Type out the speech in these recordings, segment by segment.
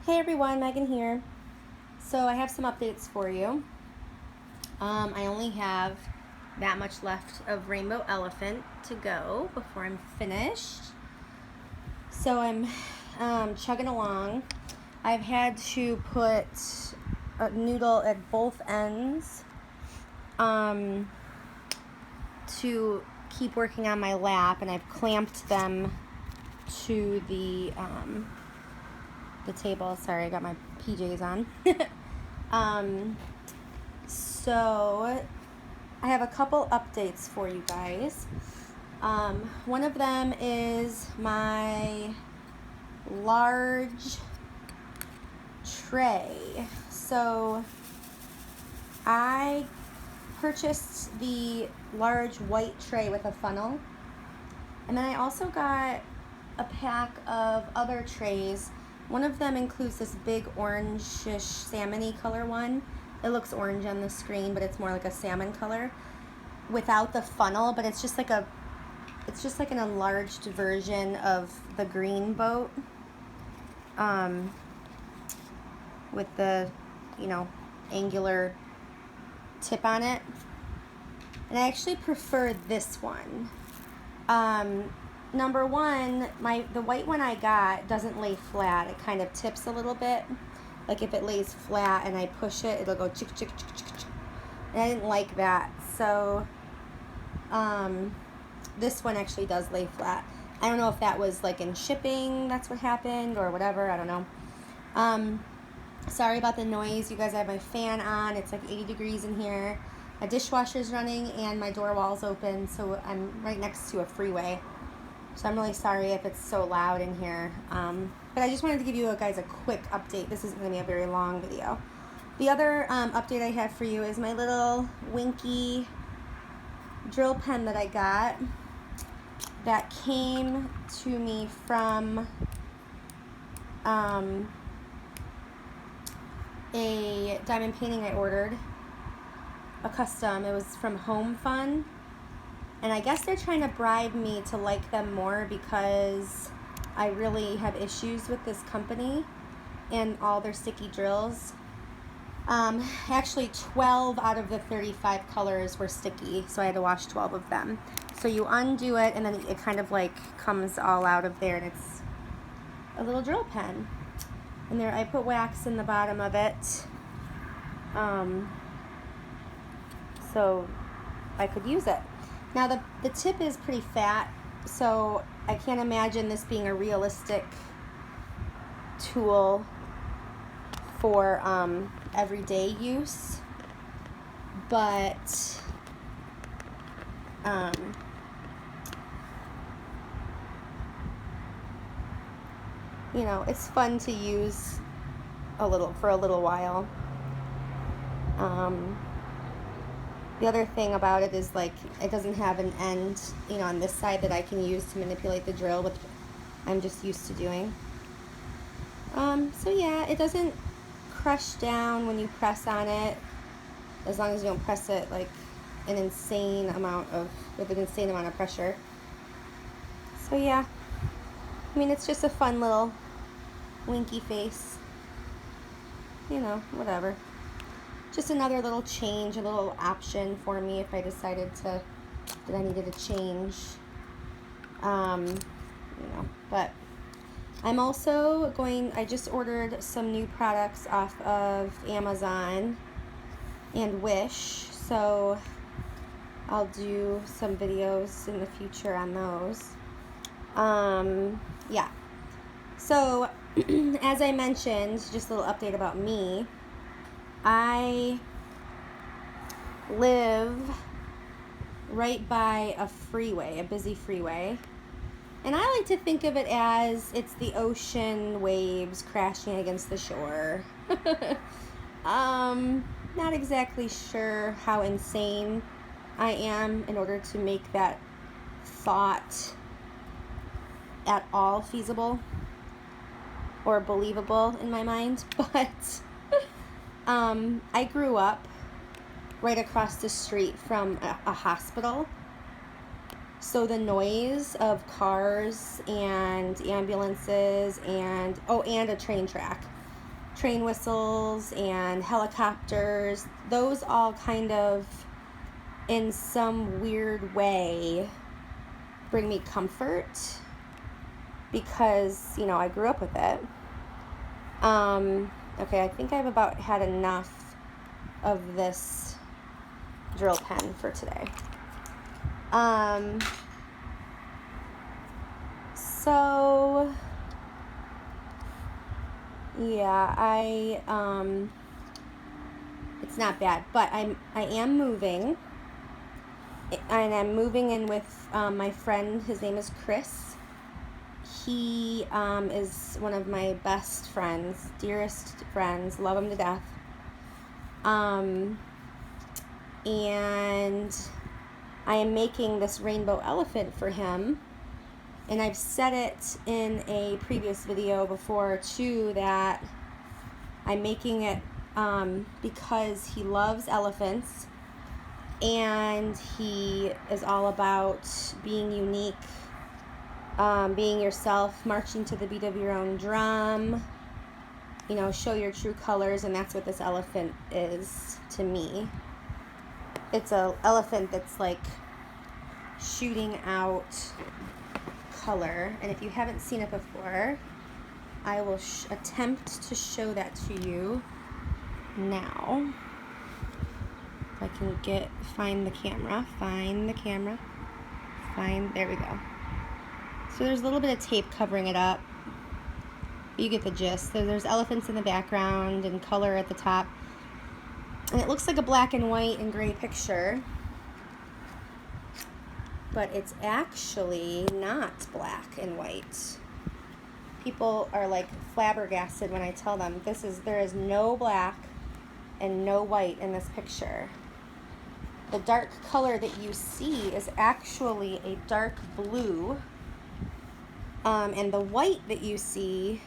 Hey everyone, Megan here. So I have some updates for you. I only have that much left of Rainbow Elephant to go before I'm finished. So I'm chugging along. I've had to put a noodle at both ends to keep working on my lap, and I've clamped them to the table. Sorry, I got my PJs on. So I have a couple updates for you guys. One of them is my large tray. So I purchased the large white tray with a funnel, and then I also got a pack of other trays. One of them includes this big orangish salmon-y color one. It looks orange on the screen, but it's more like a salmon color without the funnel, but it's just like an enlarged version of the green boat with the, angular tip on it. And I actually prefer this one. Number one, the white one I got doesn't lay flat. It kind of tips a little bit. Like if it lays flat and I push it, it'll go chick, chick, chick, chick, chick. And I didn't like that. So this one actually does lay flat. I don't know if that was like in shipping, that's what happened, or whatever. I don't know. Sorry about the noise. You guys, I have my fan on. It's like 80 degrees in here. My dishwasher's running and my door wall's open, so I'm right next to a freeway. So I'm really sorry if it's so loud in here. But I just wanted to give you guys a quick update. This isn't going to be a very long video. The other update I have for you is my little Winky drill pen that I got that came to me from a diamond painting I ordered, a custom. It was from Home Fun. And I guess they're trying to bribe me to like them more because I really have issues with this company and all their sticky drills. Actually 12 out of the 35 colors were sticky, so I had to wash 12 of them. So you undo it and then it kind of like comes all out of there, and it's a little drill pen. And there I put wax in the bottom of it. So I could use it. Now the tip is pretty fat, so I can't imagine this being a realistic tool for everyday use, but it's fun to use for a little while. The other thing about it is like it doesn't have an end, on this side that I can use to manipulate the drill, which I'm just used to doing. So yeah, it doesn't crush down when you press on it, as long as you don't press it like with an insane amount of pressure. So yeah, I mean, it's just a fun little Winky face, whatever. Just another little change, a little option for me if I decided that I needed a change. But I'm also I just ordered some new products off of Amazon and Wish, so I'll do some videos in the future on those. Yeah. So, as I mentioned, just a little update about me. I live right by a freeway, a busy freeway, and I like to think of it as it's the ocean waves crashing against the shore. Not exactly sure how insane I am in order to make that thought at all feasible or believable in my mind, but I grew up right across the street from a hospital, so the noise of cars and ambulances and a train track train whistles and helicopters. Those all kind of, in some weird way, bring me comfort because, you know, I grew up with it. Okay, I think I've about had enough of this drill pen for today. So yeah, it's not bad, but I am moving, and I'm moving in with my friend. His name is Chris. He is one of my best friends, dearest friends, love him to death. And I am making this rainbow elephant for him. And I've said it in a previous video before too, that I'm making it because he loves elephants and he is all about being unique, being yourself, marching to the beat of your own drum, you know, show your true colors, and that's what this elephant is to me. It's an elephant that's like shooting out color, and if you haven't seen it before, I will attempt to show that to you now. If I can find the camera, there we go. So there's a little bit of tape covering it up. You get the gist. So there's elephants in the background and color at the top. And it looks like a black and white and gray picture, but it's actually not black and white. People are like flabbergasted when I tell them there is no black and no white in this picture. The dark color that you see is actually a dark blue, and the white that you see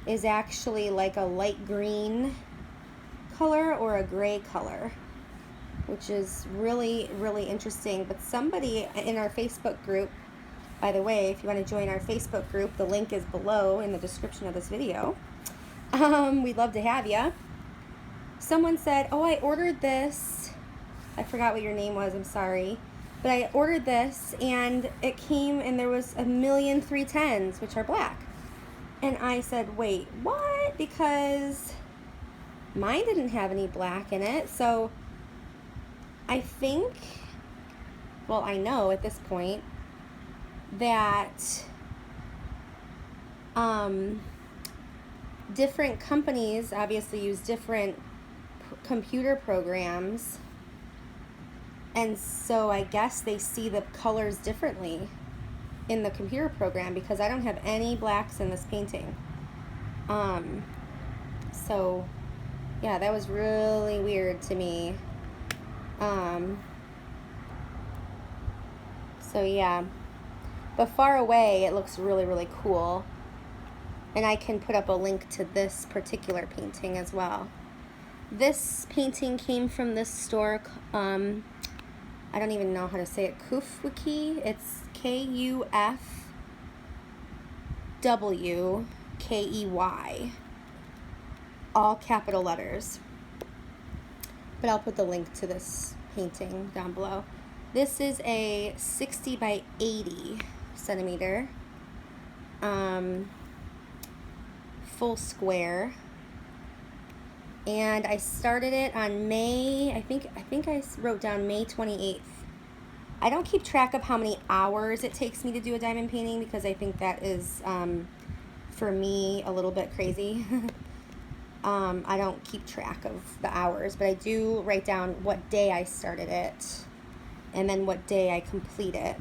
is actually like a light green color or a gray color, which is really, really interesting. But somebody in our Facebook group, by the way, if you want to join our Facebook group, the link is below in the description of this video. We'd love to have you. Someone said, oh, I ordered this. I forgot what your name was, I'm sorry. But I ordered this and it came and there was 1,000,000 310s, which are black. And I said, wait, what? Because mine didn't have any black in it. So I think, well, I know at this point that different companies obviously use different computer programs, and so I guess they see the colors differently in the computer program, because I don't have any blacks in this painting. So yeah, that was really weird to me. So yeah, but far away it looks really, really cool, and I can put up a link to this particular painting as well. This painting came from this store, I don't even know how to say it, Kufwiki. It's Kufwkey, all capital letters. But I'll put the link to this painting down below. This is a 60 by 80 centimeter, full square. And I started it on May, I think I wrote down May 28th. I don't keep track of how many hours it takes me to do a diamond painting, because I think that is, for me, a little bit crazy. I don't keep track of the hours, but I do write down what day I started it and then what day I complete it.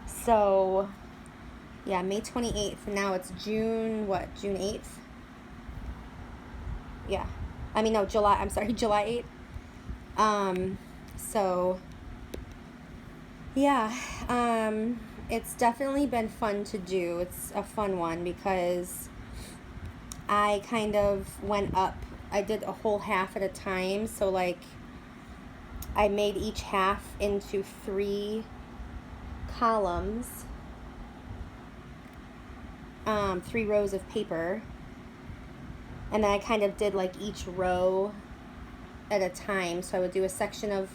So yeah, May 28th. Now it's June 8th? Yeah. I mean, no, July 8th. So yeah, it's definitely been fun to do. It's a fun one because I kind of went up. I did a whole half at a time. So like I made each half into 3 columns. 3 rows of paper, and then I kind of did like each row at a time. So I would do a section of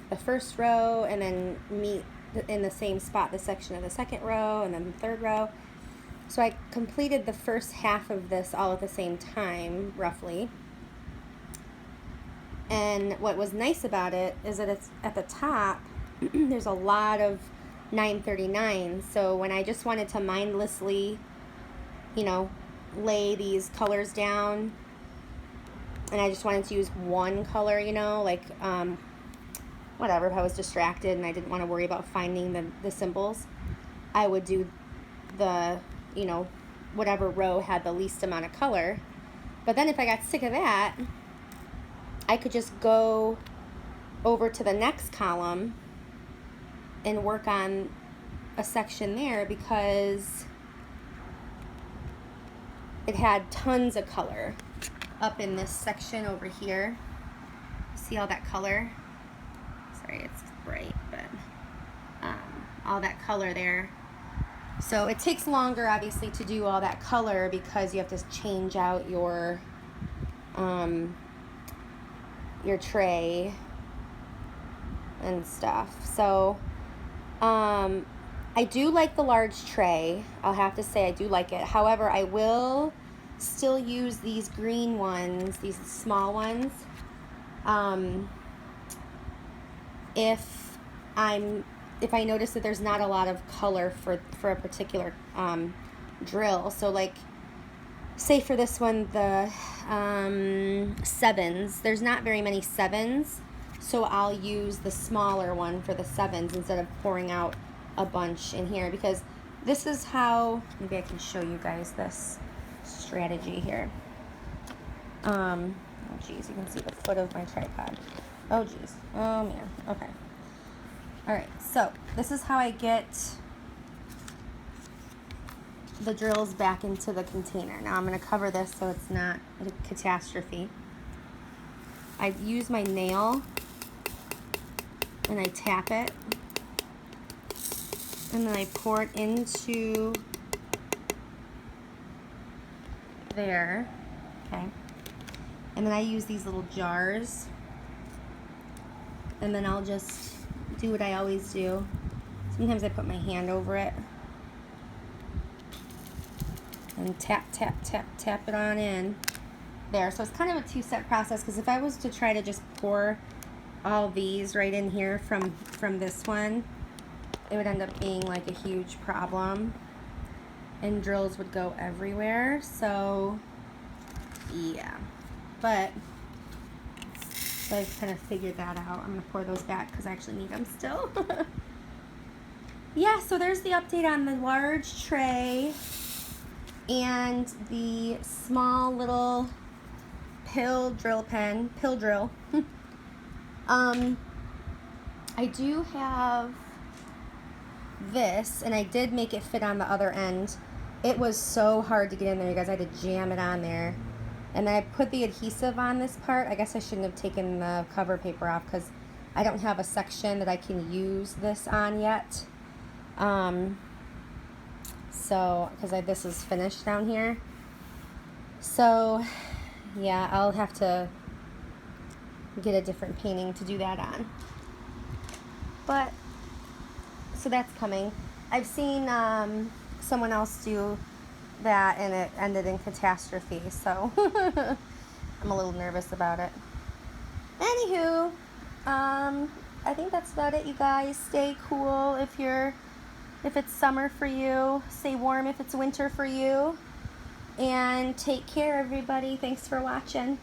the first row and then meet in the same spot the section of the second row and then the third row. So I completed the first half of this all at the same time, roughly. And what was nice about it is that it's at the top, there's a lot of 939. So when I just wanted to mindlessly, you know, lay these colors down, and I just wanted to use one color, you know, like, whatever, if I was distracted and I didn't want to worry about finding the symbols, I would do the, you know, whatever row had the least amount of color. But then if I got sick of that, I could just go over to the next column and work on a section there because it had tons of color up in this section over here. See all that color? Sorry, it's bright, but all that color there. So it takes longer, obviously, to do all that color because you have to change out your tray and stuff. So I do like the large tray. I'll have to say I do like it. However, I will still use these green ones, these small ones, if I notice that there's not a lot of color for a particular drill. So like, say for this one, the 7s, there's not very many 7s, so I'll use the smaller one for the 7s instead of pouring out a bunch in here, because this is how, maybe I can show you guys this strategy here. Oh geez, you can see the foot of my tripod. Oh geez, oh man, okay. Alright, so this is how I get the drills back into the container. Now I'm going to cover this so it's not a catastrophe. I use my nail and I tap it, and then I pour it into there, okay, and then I use these little jars, and then I'll just do what I always do. Sometimes I put my hand over it and tap, tap, tap, tap it on in there. So it's kind of a two-step process, because if I was to try to just pour all these right in here from this one, it would end up being like a huge problem and drills would go everywhere. So yeah, but so I've kind of figured that out. I'm gonna pour those back because I actually need them still. Yeah, so there's the update on the large tray and the small little pill drill. I do have this, and I did make it fit on the other end. It was so hard to get in there, you guys. I had to jam it on there. And then I put the adhesive on this part. I guess I shouldn't have taken the cover paper off because I don't have a section that I can use this on yet. So, because this is finished down here. So, yeah, I'll have to get a different painting to do that on. But, so that's coming. I've seen someone else do that and it ended in catastrophe, so I'm a little nervous about it. Anywho, I think that's about it, you guys. Stay cool if it's summer for you. Stay warm if it's winter for you. And take care, everybody. Thanks for watching.